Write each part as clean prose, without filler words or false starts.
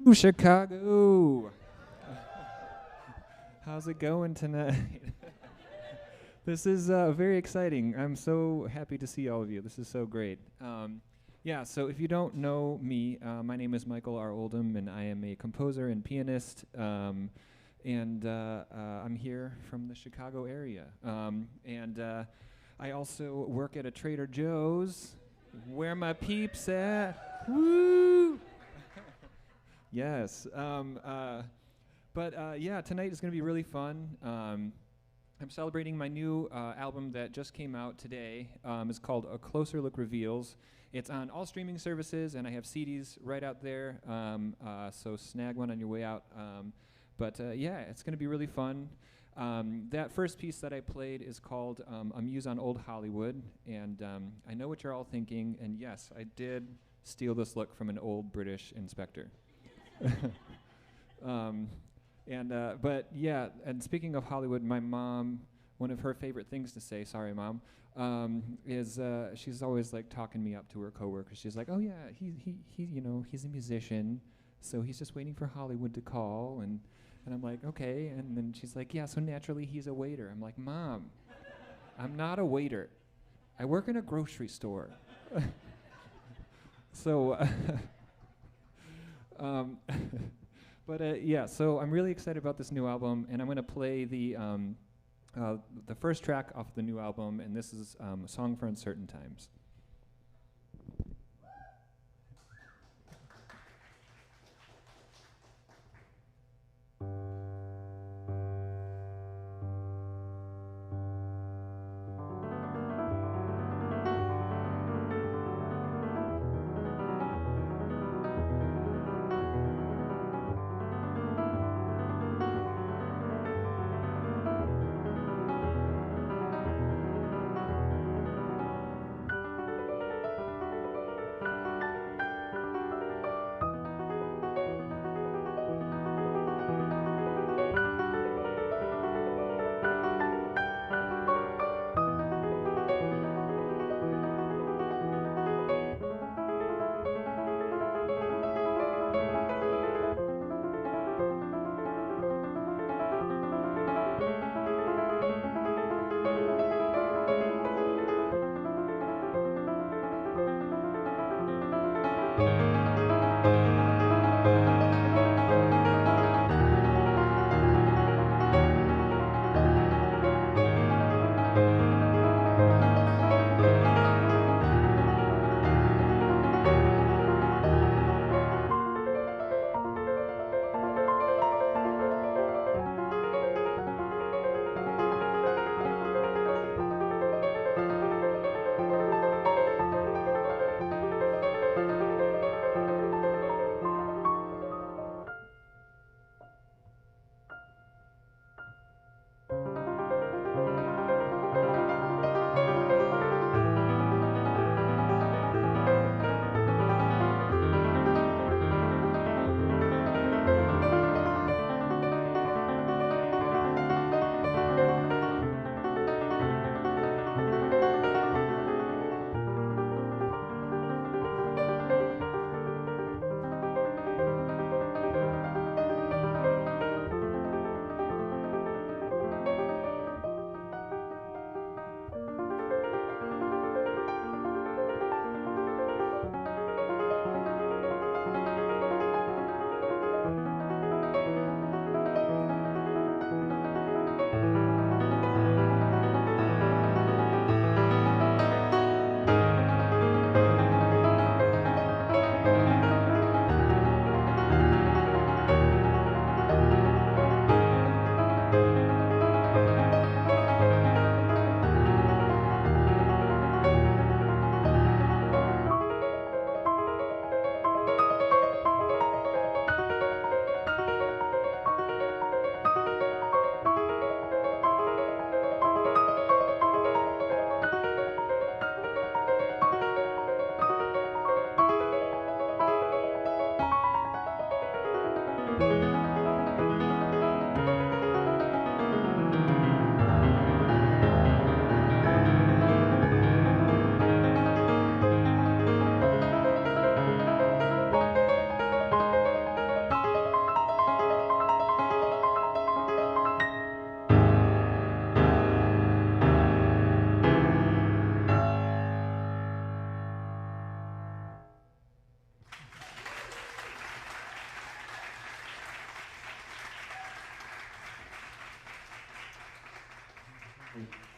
Ooh, Chicago. How's it going tonight? This is very exciting. I'm so happy to see all of you. This is so great. Yeah, so if you don't know me, my name is Michael R. Oldham, and I am a composer and pianist, and I'm here from the Chicago area. I also work at a Trader Joe's. Where my peeps at? Woo! Yes. Yeah, tonight is going to be really fun. I'm celebrating my new album that just came out today. It's called A Closer Look Reveals. It's on all streaming services, and I have CDs right out there, so snag one on your way out. Yeah, it's going to be really fun. That first piece that I played is called A Muse on Old Hollywood, and I know what you're all thinking, and yes, I did steal this look from an old British inspector. But yeah, and speaking of Hollywood, my mom, one of her favorite things to say, sorry mom, is she's always like talking me up to her coworkers. She's like, oh yeah, he you know, he's a musician, so he's just waiting for Hollywood to call, and I'm like, okay, and then she's like, yeah, so naturally he's a waiter. I'm like, Mom, I'm not a waiter. I work in a grocery store. So, yeah, so I'm really excited about this new album, and I'm going to play the first track off the new album, and this is a song for uncertain times.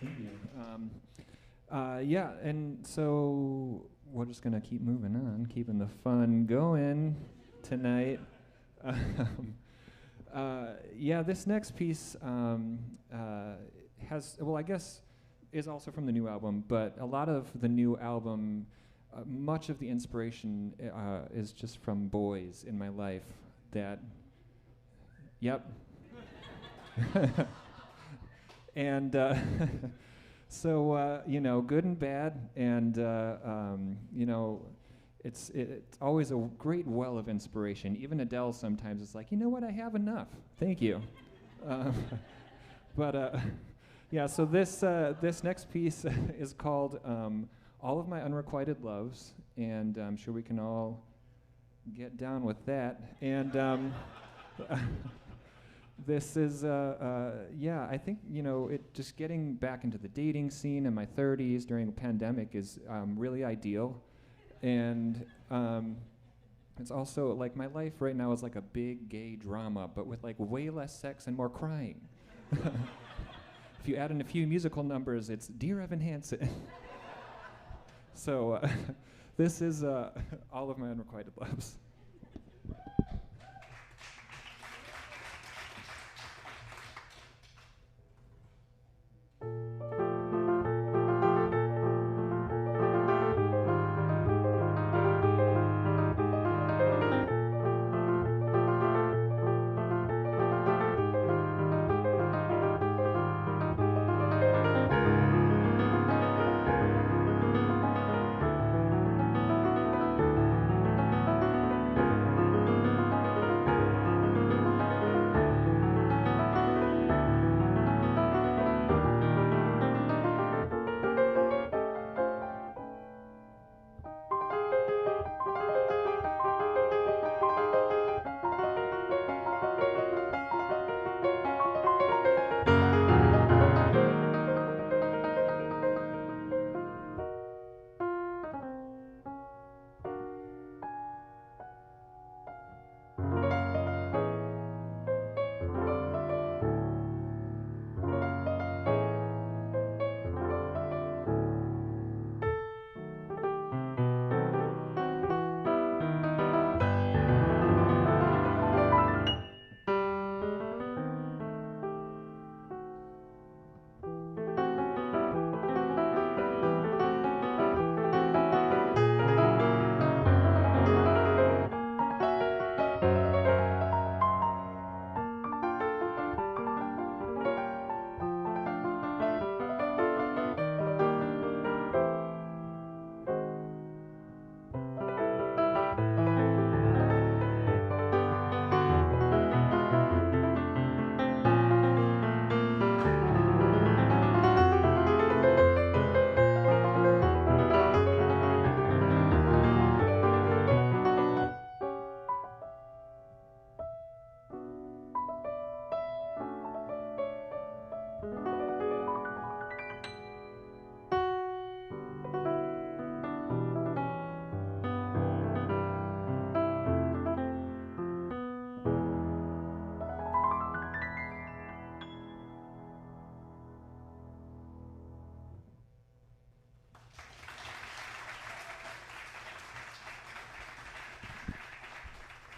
Thank you. Yeah, and so we're just gonna keep moving on, keeping the fun going tonight. Yeah, this next piece has, well, I guess, is also from the new album, but a lot of the new album, much of the inspiration is just from boys in my life that, yep. And so, you know, good and bad, and, you know, it's always a great well of inspiration. Even Adele sometimes is like, you know what, I have enough. Thank you. But yeah, so this next piece is called All of My Unrequited Loves, and I'm sure we can all get down with that. And this is, yeah, I think, you know, it just getting back into the dating scene in my 30s during a pandemic is really ideal. And it's also, like, my life right now is like a big gay drama, but with, like, way less sex and more crying. If you add in a few musical numbers, it's Dear Evan Hansen. So this is All of My Unrequited Loves.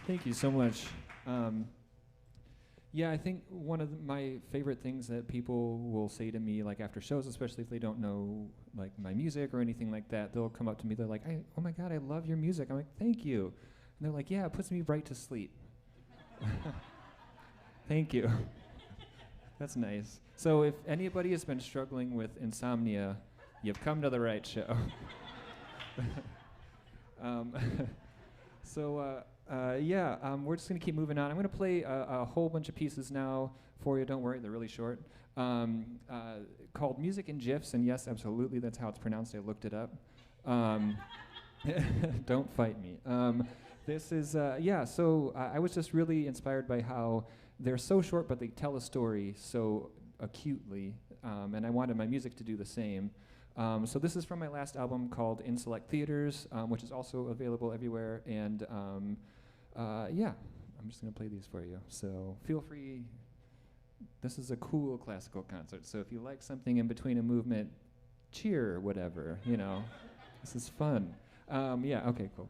Thank you so much. Yeah, I think one of my favorite things that people will say to me, like after shows, especially if they don't know like my music or anything like that, they'll come up to me. They're like, "Oh my God, I love your music." I'm like, "Thank you." And they're like, "Yeah, it puts me right to sleep." Thank you. That's nice. So if anybody has been struggling with insomnia, you've come to the right show. So yeah, we're just gonna keep moving on. I'm gonna play a whole bunch of pieces now for you. Don't worry, they're really short. Called Music in GIFs, and yes, absolutely, that's how it's pronounced. I looked it up. Don't fight me. This is yeah. So I was just really inspired by how they're so short, but they tell a story so acutely, and I wanted my music to do the same. So this is from my last album called In Select Theaters, which is also available everywhere. And yeah, I'm just going to play these for you. So feel free this is a cool classical concert. So if you like something in between a movement, cheer or whatever, you know. This is fun. Yeah, okay, cool.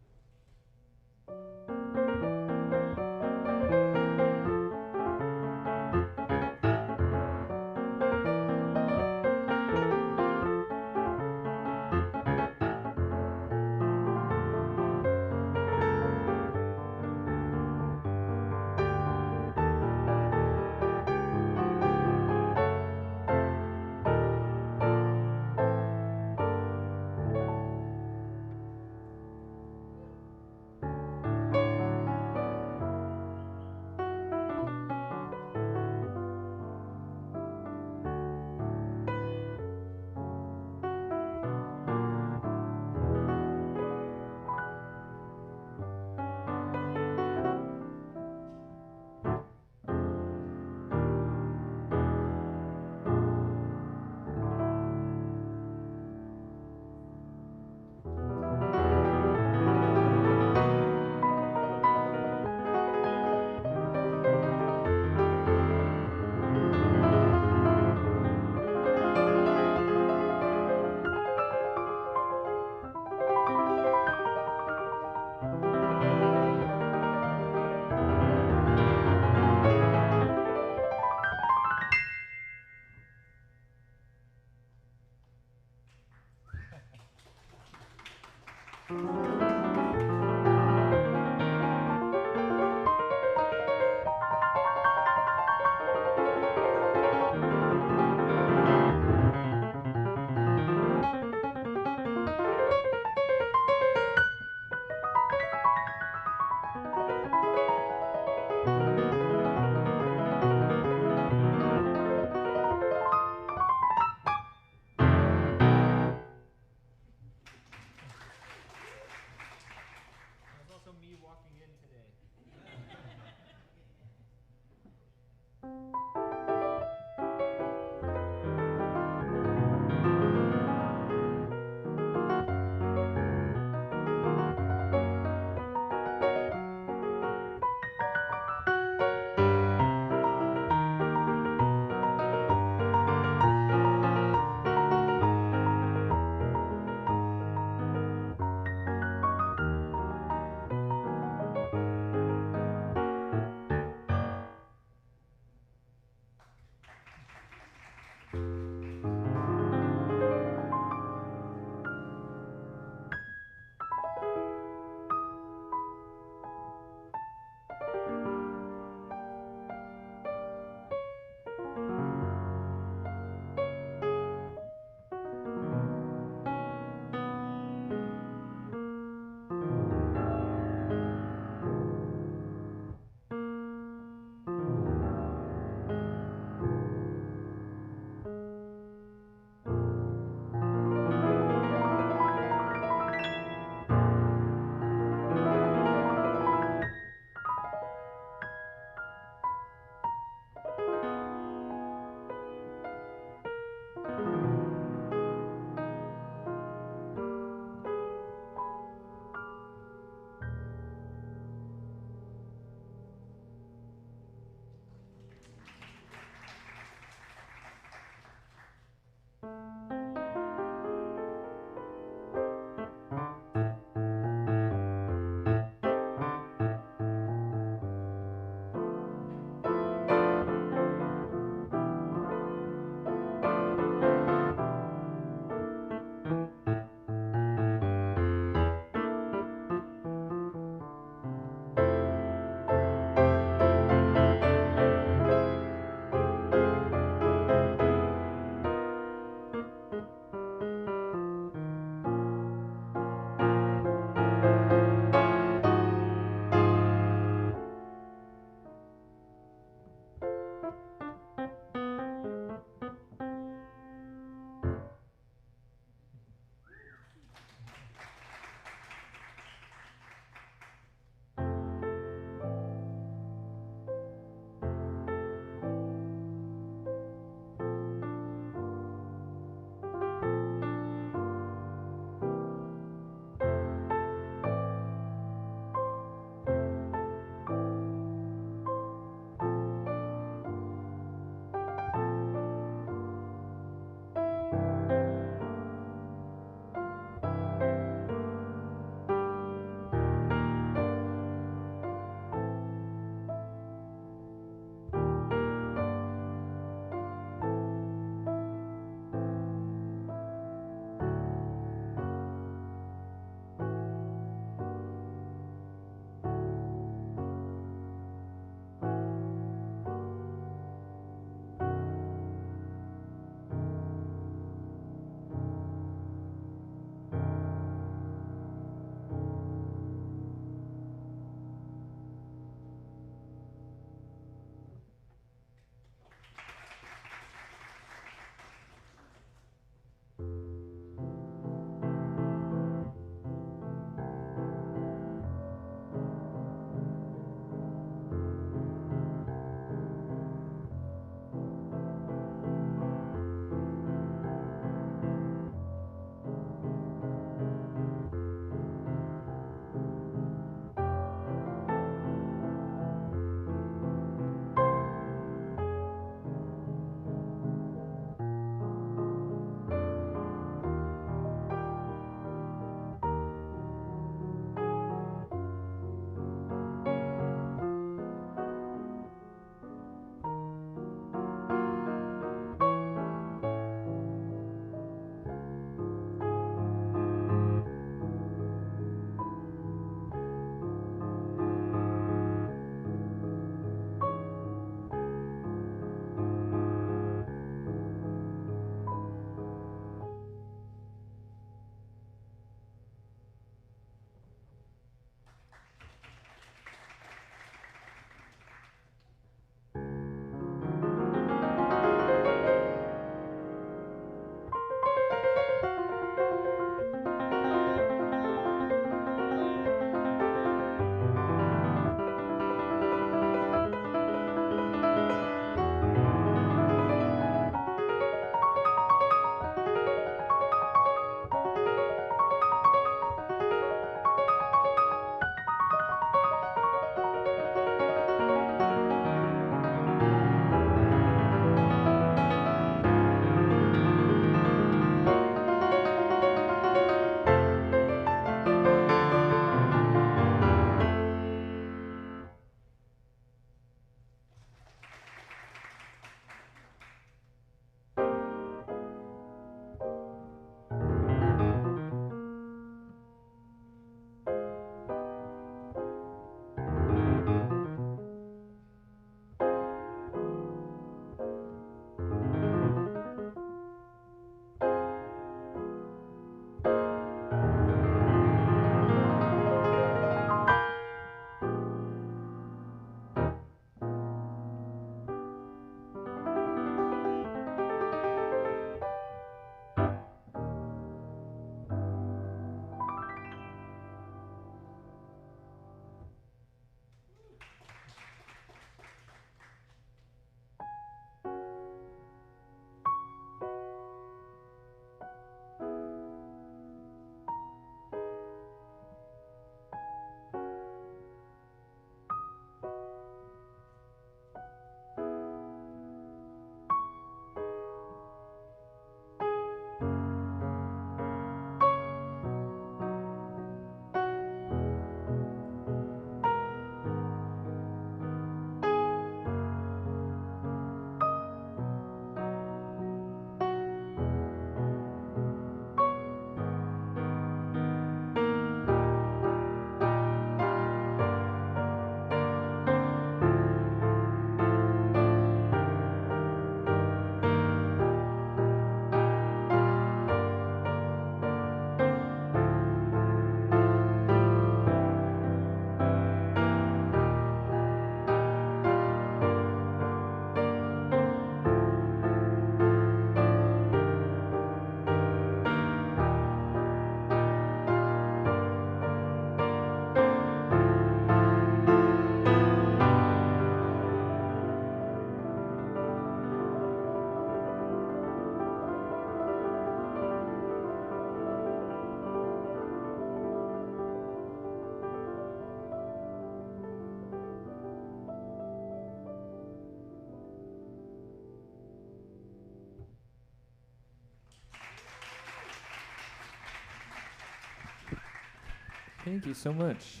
Thank you so much.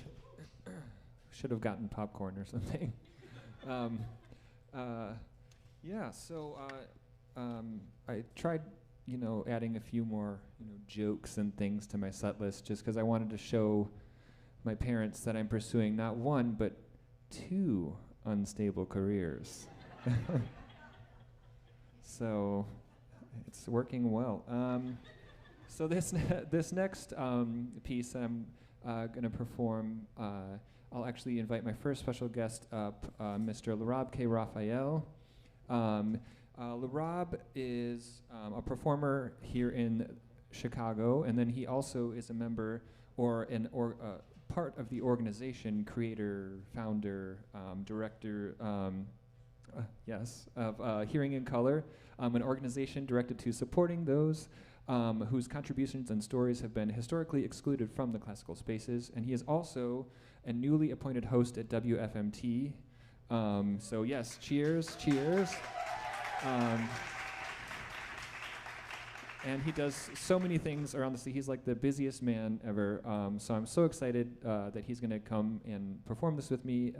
Should have gotten popcorn or something. um, yeah, so I tried, adding a few more, jokes and things to my set list just because I wanted to show my parents that I'm pursuing not one, but two unstable careers. So it's working well. So this next piece I'm going to perform, I'll actually invite my first special guest up, Mr. Larab K. Raphael. Larab is a performer here in Chicago, and then he also is a member or part of the organization, creator, founder, director, of Hearing in Color, an organization directed to supporting those whose contributions and stories have been historically excluded from the classical spaces. And he is also a newly appointed host at WFMT. So yes, cheers, cheers. And he does so many things around the city. He's like the busiest man ever. So I'm so excited that he's gonna come and perform this with me.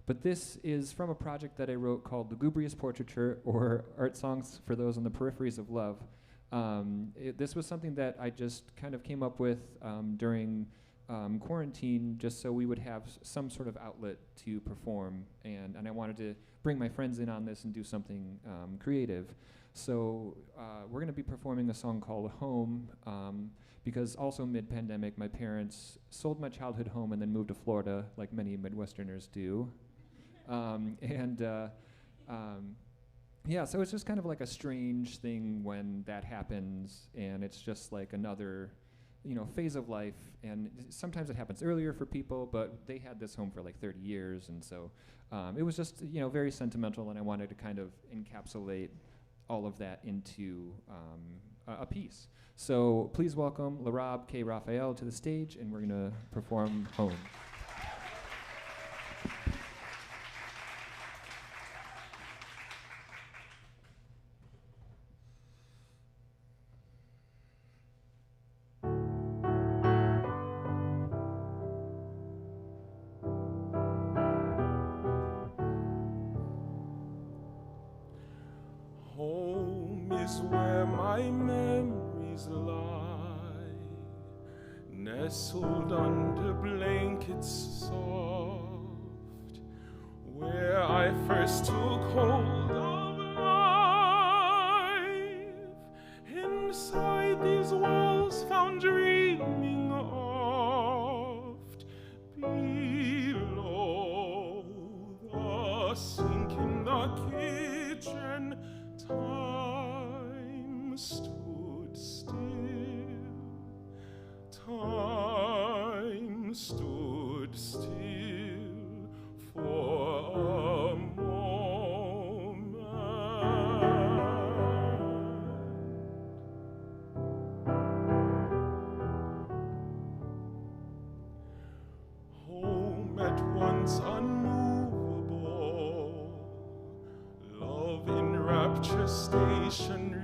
But this is from a project that I wrote called Lugubrious Portraiture, or Art Songs for Those on the Peripheries of Love. This was something that I just kind of came up with during quarantine, just so we would have some sort of outlet to perform. And I wanted to bring my friends in on this and do something creative. So we're going to be performing a song called Home, because also mid-pandemic, my parents sold my childhood home and then moved to Florida, like many Midwesterners do. Yeah, so it's just kind of like a strange thing when that happens, and it's just like another, phase of life. And sometimes it happens earlier for people, but they had this home for like 30 years, and so it was just, very sentimental, and I wanted to kind of encapsulate all of that into a piece. So please welcome Larab K. Raphael to the stage, and we're going to perform Home. Home is where my memories lie, nestled under blankets soft, where I first took hold of life. Inside these walls found dreaming oft, below the sink in the kitchen. Time stood still. Time stood still for a moment. Home at once unmovable, love in rapture stationary,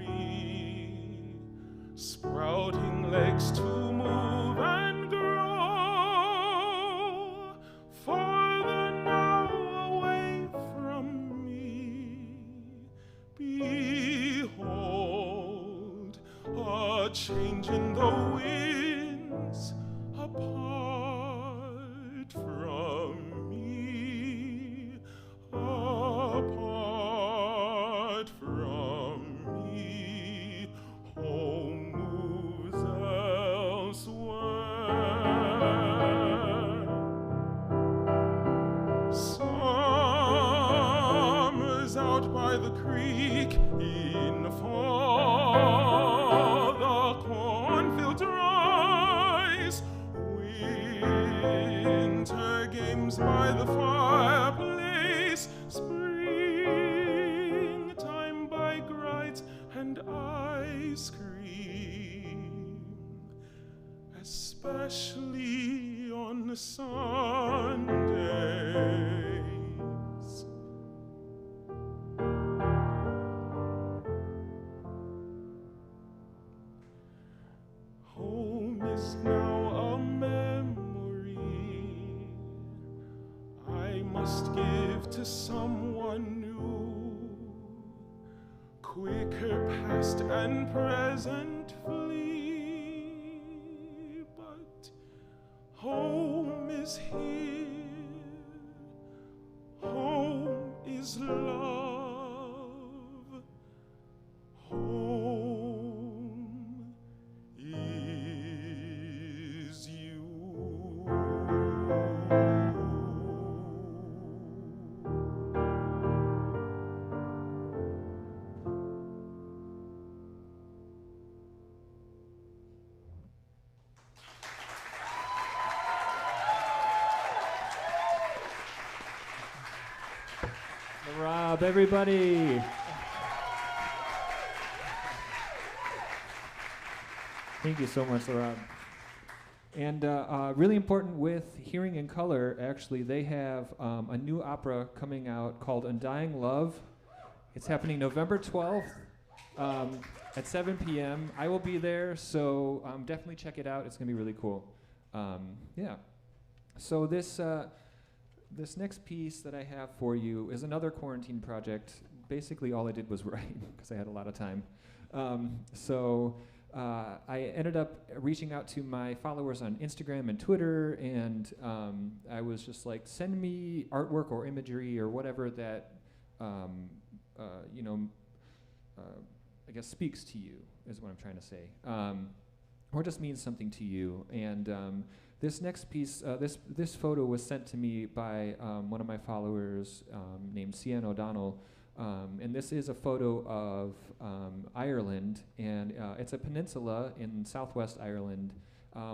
sprouting legs to move and grow, farther now away from me. Behold, a change in the winds apart from me, apart from me. Home moves elsewhere. Summer's out by the creek in fall, the cornfield dries. Winter games by the fireplace, springtime bike rides and ice cream, especially on Sundays. Home is now a memory must give to someone new. Quicker past and present flee, but home is here, home is love, home is you. Rob, everybody. Thank you so much, Rob. And really important with Hearing in Color, actually, they have a new opera coming out called Undying Love. It's happening November 12th at 7 p.m. I will be there, so definitely check it out. It's going to be really cool. Yeah. So this next piece that I have for you is another quarantine project. Basically, all I did was write because I had a lot of time. I ended up reaching out to my followers on Instagram and Twitter, and I was just like, send me artwork or imagery or whatever that, I guess speaks to you, is what I'm trying to say, or just means something to you. And this next piece, this photo was sent to me by one of my followers named Cian O'Donnell. And this is a photo of Ireland, and it's a peninsula in southwest Ireland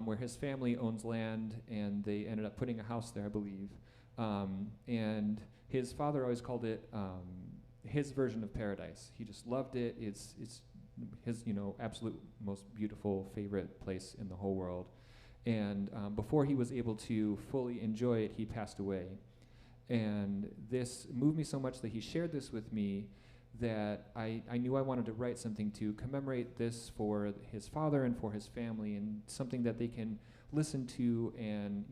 where his family owns land, and they ended up putting a house there, I believe. And his father always called it his version of paradise. He just loved it. It's his absolute most beautiful favorite place in the whole world. And before he was able to fully enjoy it, he passed away. And this moved me so much that he shared this with me that I knew I wanted to write something to commemorate this for his father and for his family, and something that they can listen to and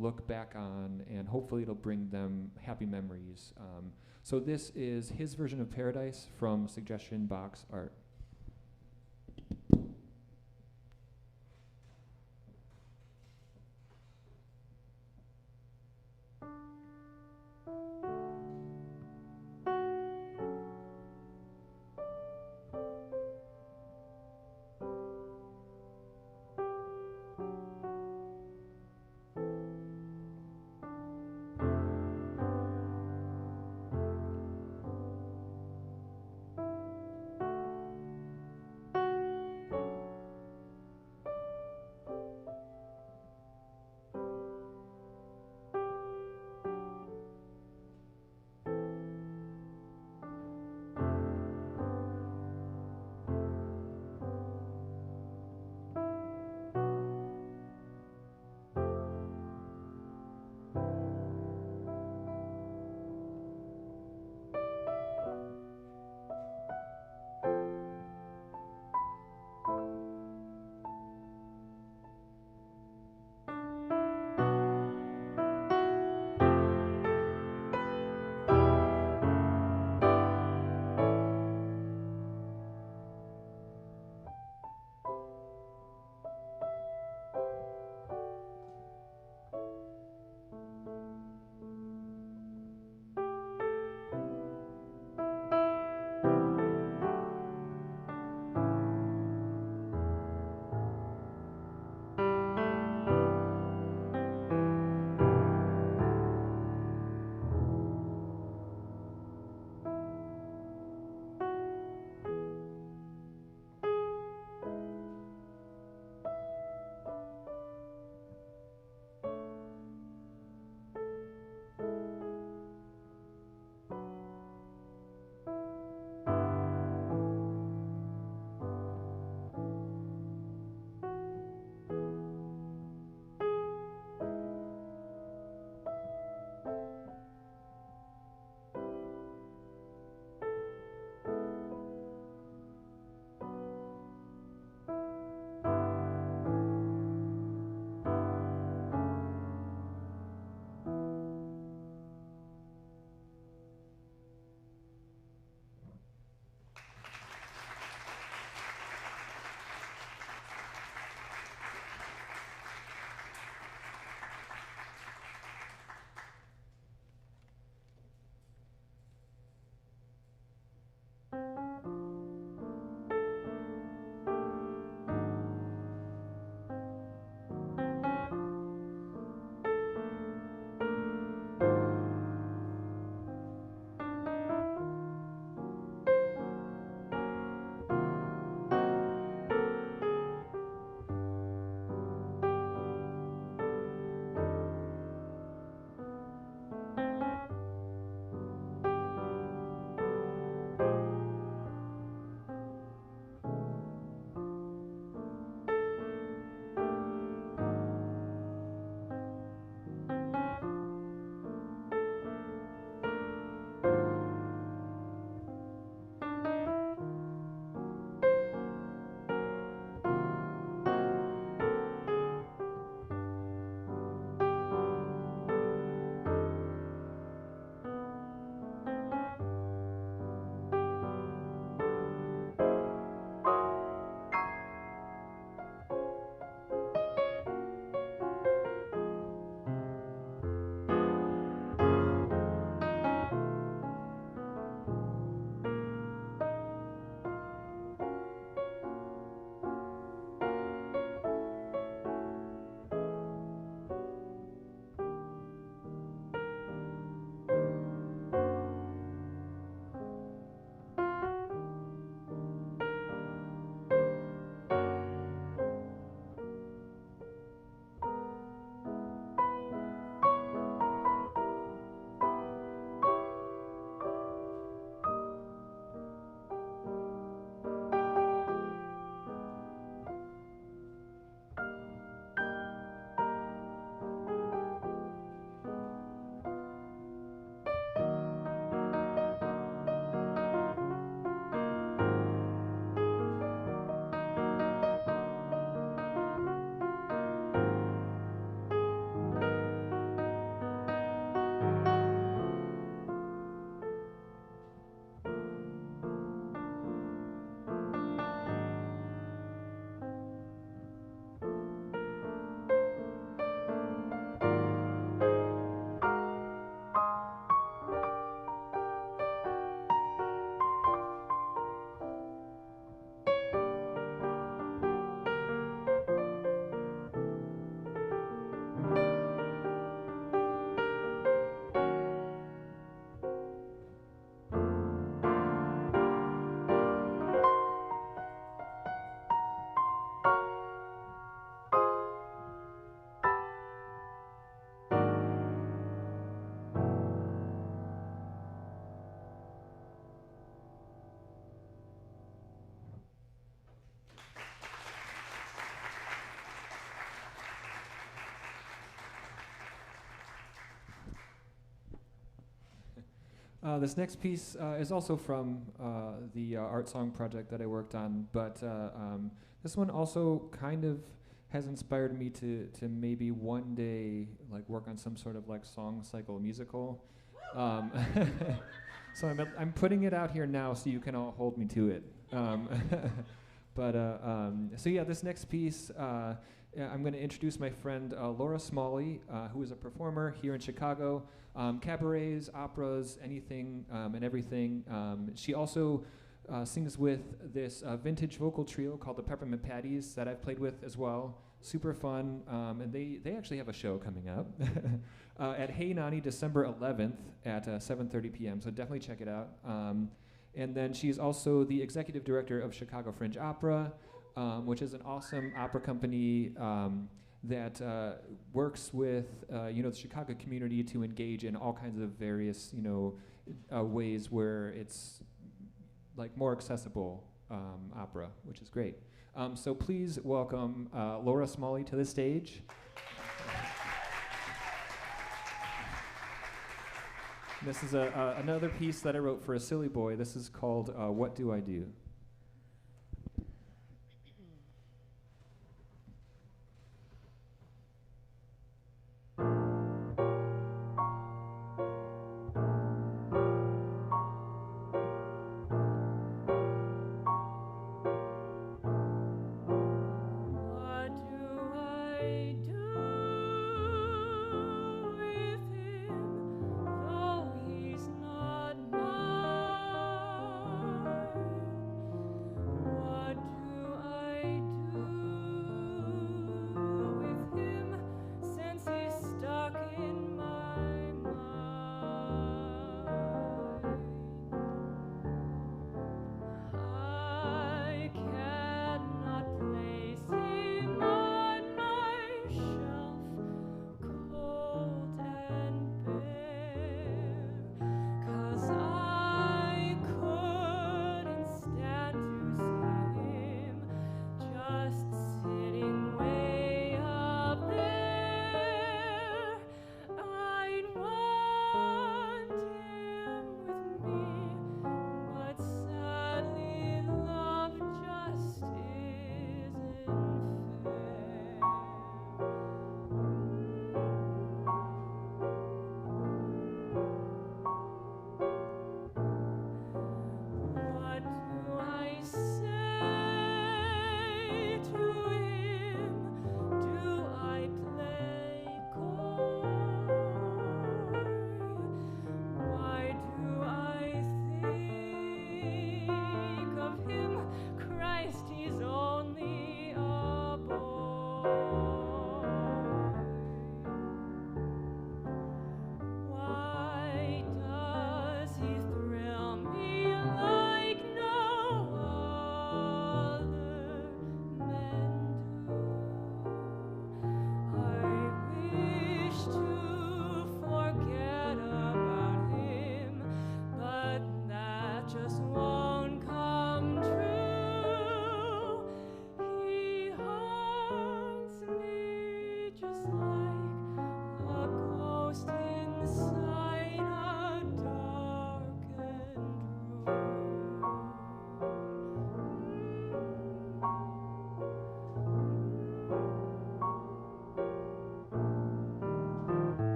look back on, and hopefully it'll bring them happy memories. So this is his version of Paradise from Suggestion Box Art. This next piece is also from the art song project that I worked on, but this one also kind of has inspired me to maybe one day like work on some sort of like song cycle musical. So I'm putting it out here now so you can all hold me to it. So yeah, this next piece, I'm going to introduce my friend Laura Smalley, who is a performer here in Chicago. Cabarets, operas, anything and everything. She also sings with this vintage vocal trio called the Peppermint Patties that I've played with as well. Super fun, and they actually have a show coming up at Hey Nani December 11th at 7:30 p.m. So definitely check it out. And then she's also the executive director of Chicago Fringe Opera, which is an awesome opera company that works with the Chicago community to engage in all kinds of various ways where it's like more accessible opera, which is great. So please welcome Laura Smalley to the stage. This is another piece that I wrote for a silly boy. This is called What Do I Do?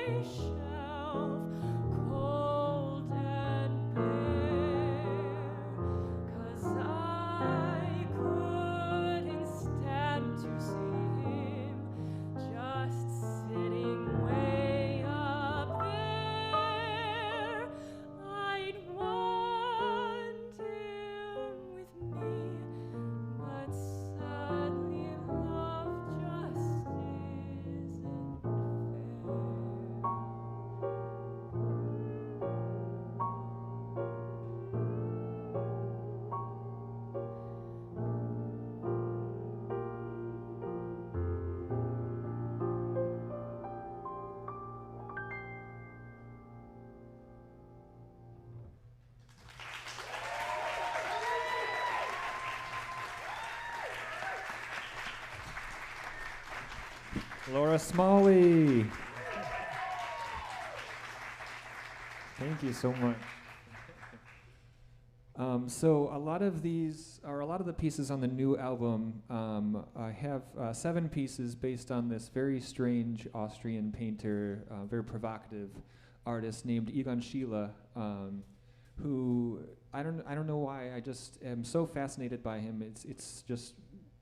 shelf, cold and bare, 'cause I couldn't stand to see him just sitting way up there. I'd want him with me, but sadly love just isn't fair. Laura Smalley. Thank you so much. So a lot of the pieces on the new album, I have 7 pieces based on this very strange Austrian painter, very provocative artist named Egon Schiele, who I don't know why, I just am so fascinated by him. It's just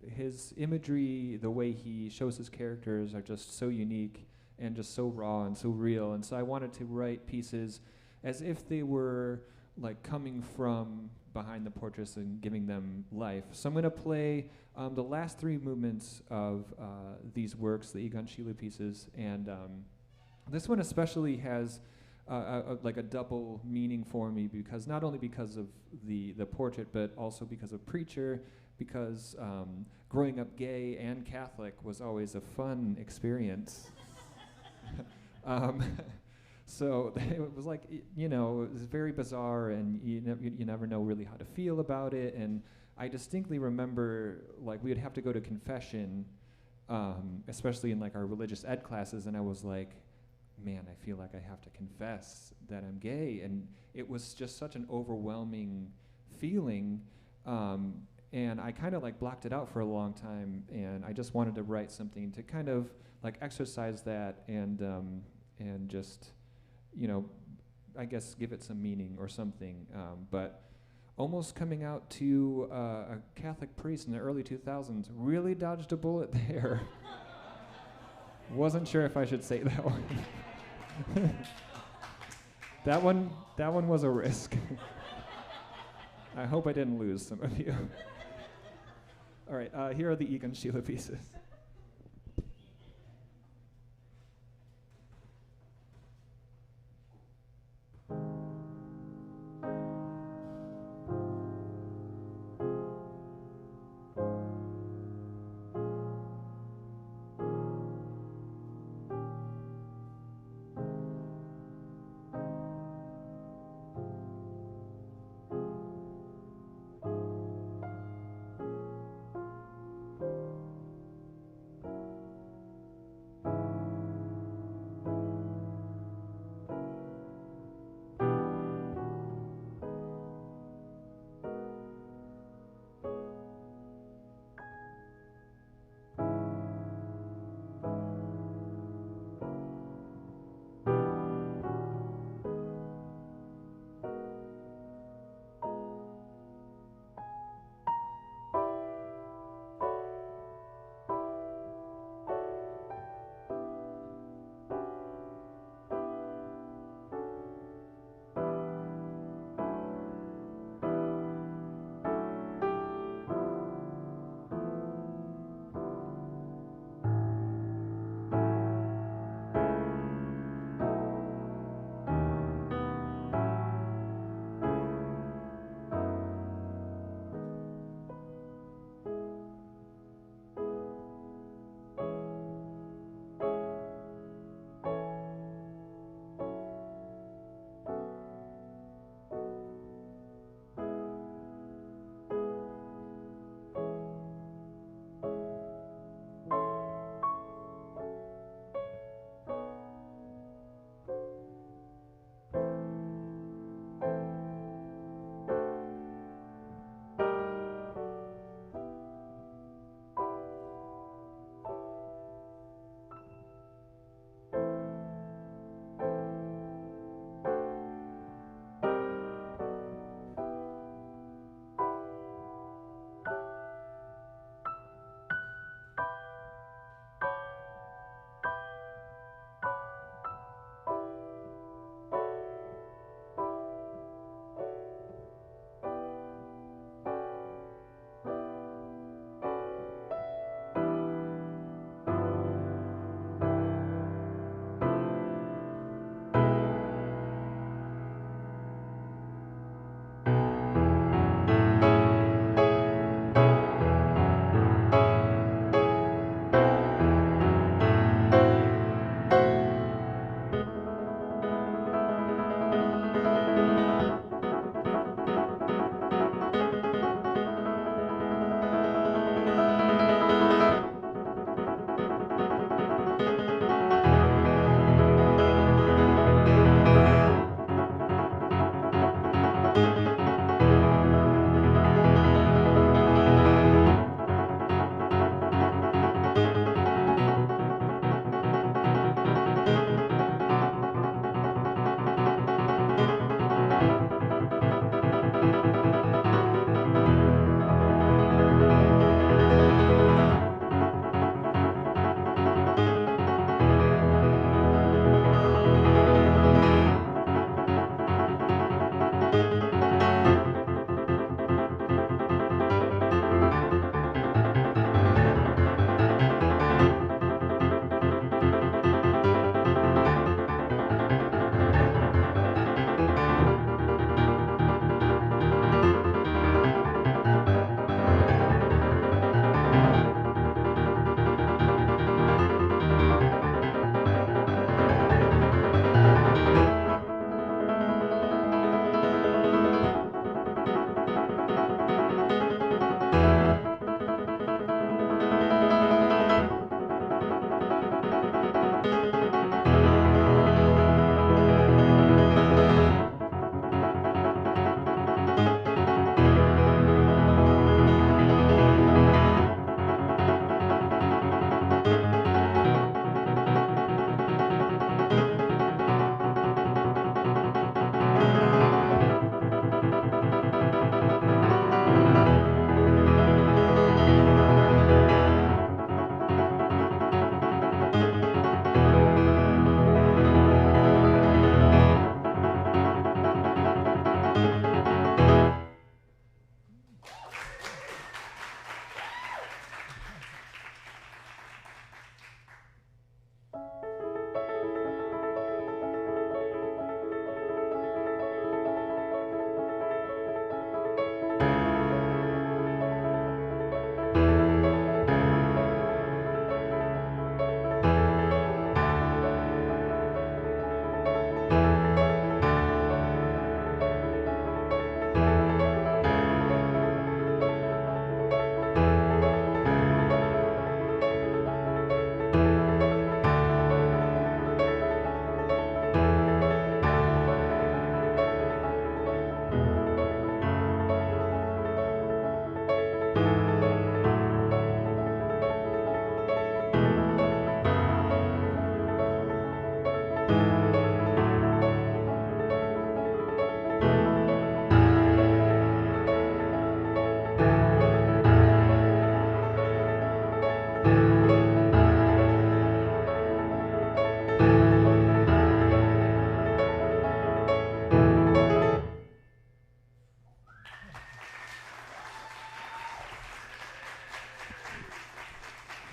his imagery, the way he shows his characters are just so unique and just so raw and so real. And so I wanted to write pieces as if they were like coming from behind the portraits and giving them life. So I'm going to play the last 3 movements of these works, the Egon Schiele pieces, and this one especially has like a double meaning for me, because not only because of the portrait, but also because of Preacher, because growing up gay and Catholic was always a fun experience. So it was like, it was very bizarre, and you never know really how to feel about it. And I distinctly remember, like, we would have to go to confession, especially in like our religious ed classes, and I was like, man, I feel like I have to confess that I'm gay. And it was just such an overwhelming feeling. And I kind of like blocked it out for a long time, and I just wanted to write something to kind of like exercise that and just, I guess give it some meaning or something. But almost coming out to a Catholic priest in the early 2000s really dodged a bullet there. Wasn't sure if I should say that one. That one was a risk. I hope I didn't lose some of you. All right, here are the Egon Schiele pieces.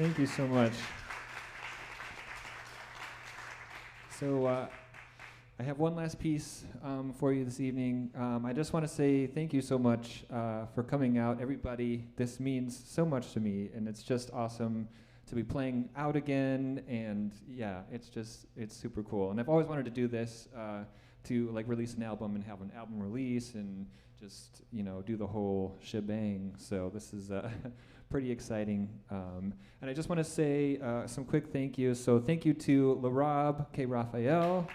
Thank you so much. So I have one last piece for you this evening. I just want to say thank you so much for coming out, everybody. This means so much to me, and it's just awesome to be playing out again. And yeah, it's super cool. And I've always wanted to do this to like release an album and have an album release and just do the whole shebang. So this is pretty exciting. And I just want to say some quick thank yous. So thank you to LaRob, K. Raphael.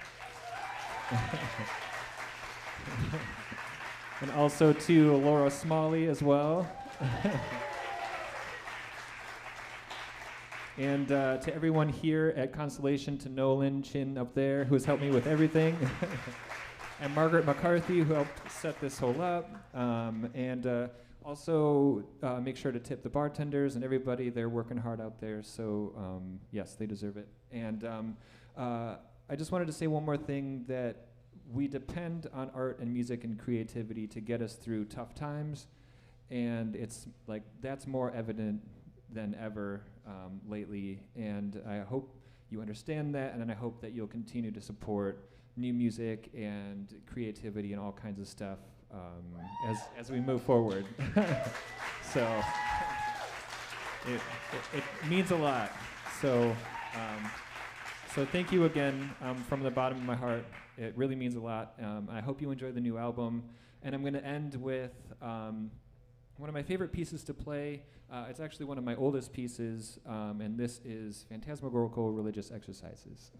And also to Laura Smalley as well. And to everyone here at Constellation, to Nolan Chin up there, who has helped me with everything. And Margaret McCarthy, who helped set this whole up. And also make sure to tip the bartenders and everybody. They're working hard out there, so yes, they deserve it. And I just wanted to say one more thing, that we depend on art and music and creativity to get us through tough times, and it's like that's more evident than ever lately, and I hope you understand that, and then I hope that you'll continue to support new music and creativity and all kinds of stuff as we move forward. So it means a lot. So thank you again from the bottom of my heart. It really means a lot. I hope you enjoy the new album. And I'm going to end with one of my favorite pieces to play. It's actually one of my oldest pieces, and this is Phantasmagorical Religious Exercises.